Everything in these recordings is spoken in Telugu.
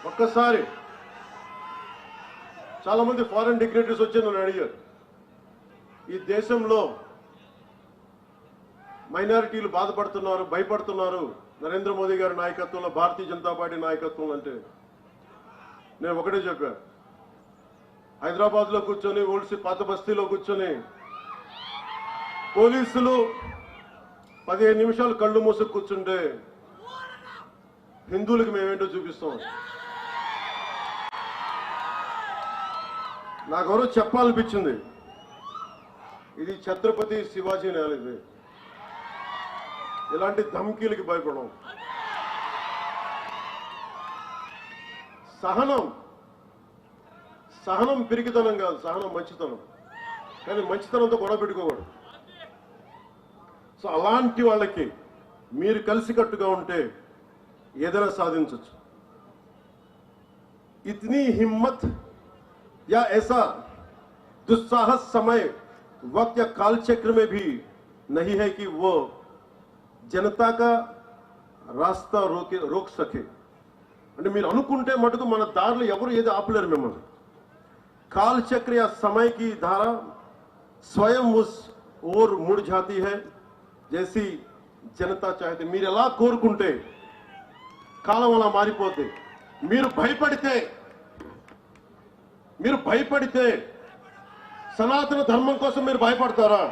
ఒక్కసారి చాలా మంది ఫారెన్ డిగ్నిటరీస్ వచ్చి నన్ను అడిగారు, ఈ దేశంలో మైనారిటీలు బాధపడుతున్నారు, భయపడుతున్నారు నరేంద్ర మోదీ గారి నాయకత్వంలో, భారతీయ జనతా పార్టీ నాయకత్వం అంటే నేను ఒకటే చెప్పాను. హైదరాబాద్ లో కూర్చొని ఓల్సి పాత బస్తీలో కూర్చొని పోలీసులు 15 నిమిషాలు కళ్ళు మూసుకు కూర్చుంటే హిందువులకు మేమేంటో చూపిస్తాం. నాకెవరో చెప్పాలనిపించింది, ఇది ఛత్రపతి శివాజీ నేల, ఇది ఇలాంటి ధమ్కీలకి భయపడం. సహనం పిరికితనం కాదు, సహనం మంచితనం. కానీ మంచితనంతో గొడవ పెట్టుకోకూడదు. సో అలాంటి వాళ్ళకి మీరు కలిసికట్టుగా ఉంటే ఏదైనా సాధించవచ్చు. ఇతనీ హిమ్మత్ या ऐसा दुस्साहस समय वक्त या काल चक्र में भी नहीं है कि वो जनता का रास्ता रोक सके. అంటే మీరు అనుకుంటే మటుకు మన దారిలో ఎవరు ఏది ఆపలేరు మిమ్మల్ని. काल चक्र या समय की धारा स्वयं उस ओर मुड़ जाती है जैसी जनता चाहती. మీరు ఎలా కోరుకుంటే కాలం అలా మారిపోతే. మీరు భయపడితే సనాతన ధర్మం కోసం మీరు భయపడతారా?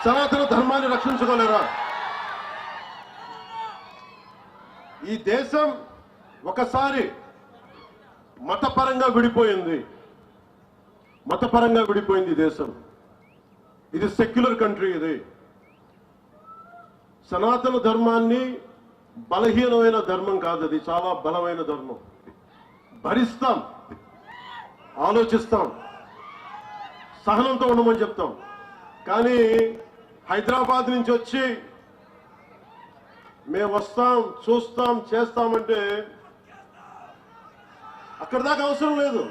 సనాతన ధర్మాన్ని రక్షించుకోలేరా? ఈ దేశం ఒకసారి మతపరంగా విడిపోయింది. ఈ దేశం, ఇది సెక్యులర్ కంట్రీ. ఇది సనాతన ధర్మాన్ని బలహీనమైన ధర్మం కాదు, అది చాలా బలమైన ధర్మం. భరిస్తాం, ఆలోచిస్తాం, సహనంతో ఉండమని చెప్తాం. కానీ హైదరాబాద్ నుంచి వచ్చి మేము వస్తాం, చూస్తాం, చేస్తామంటే అక్కడ దాకా అవసరం లేదు.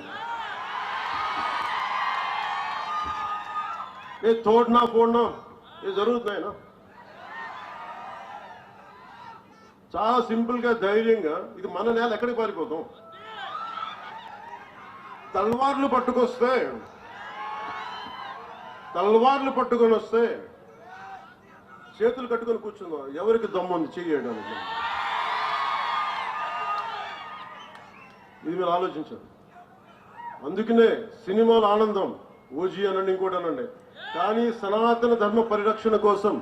తోడనా పోడనా ఇది జరుగుతున్నాయినా. చాలా సింపుల్ గా, ధైర్యంగా, ఇది మన నేల, ఎక్కడికి పారిపోతాం? తల్వార్లు పట్టుకొని వస్తే చేతులు కట్టుకొని కూర్చుందాం. ఎవరికి దమ్ముంది చేయడానికి? ఇది మీరు ఆలోచించారు. అందుకనే సినిమాల ఆనందం, ఓజీ అనండి, ఇంకోటి అనండి, కానీ సనాతన ధర్మ పరిరక్షణ కోసం,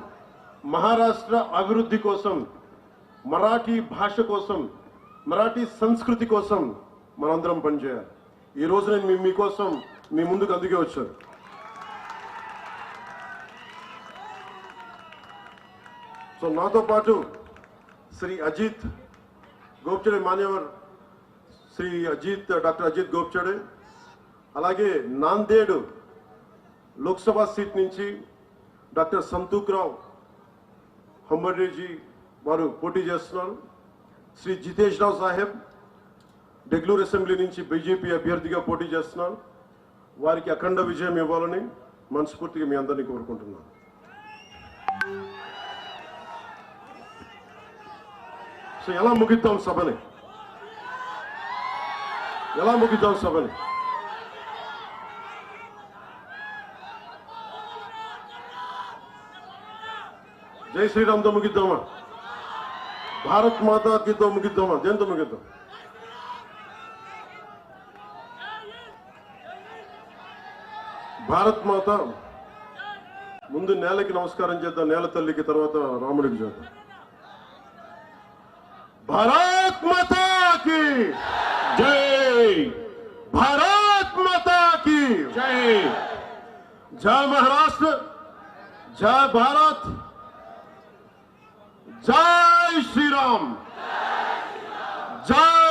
మహారాష్ట్ర అభివృద్ధి కోసం, మరాఠీ భాష కోసం, మరాఠీ సంస్కృతి కోసం మనందరం పనిచేయాలి. ఈ రోజు నేను మీకోసం మీ ముందుకు అందుకే వచ్చాను. సో నాతో పాటు శ్రీ అజిత్ గోప్చడే, మాన్యవర్ శ్రీ డాక్టర్ అజిత్ గోప్చడే, అలాగే నాందేడ్ లోక్సభ సీట్ నుంచి డాక్టర్ సంతూక్రావు హంబర్డేజీ వారు పోటీ చేస్తున్నారు. శ్రీ జితేష్ రావు సాహెబ్ డెగ్లూర్ అసెంబ్లీ నుంచి బీజేపీ అభ్యర్థిగా పోటీ చేస్తున్నారు. వారికి అఖండ విజయం ఇవ్వాలని మనస్ఫూర్తిగా మీ అందరినీ కోరుకుంటున్నాను. సో ఎలా ముగిద్దాం సభని? జై శ్రీరామ్తో ముగిద్దామా? భారత్ మాతాకితో ముగిద్దామా? దేంతో ముగిద్దాం? భారత్ మాత ముందు నేలకి నమస్కారం చేద్దాం, నేల తల్లికి, తర్వాత రాముడికి చేద్దాం. భారత్ మాతా की जय, भारत माता की जय. जय महाराष्ट्र, जय भारत, जय श्री राम, जय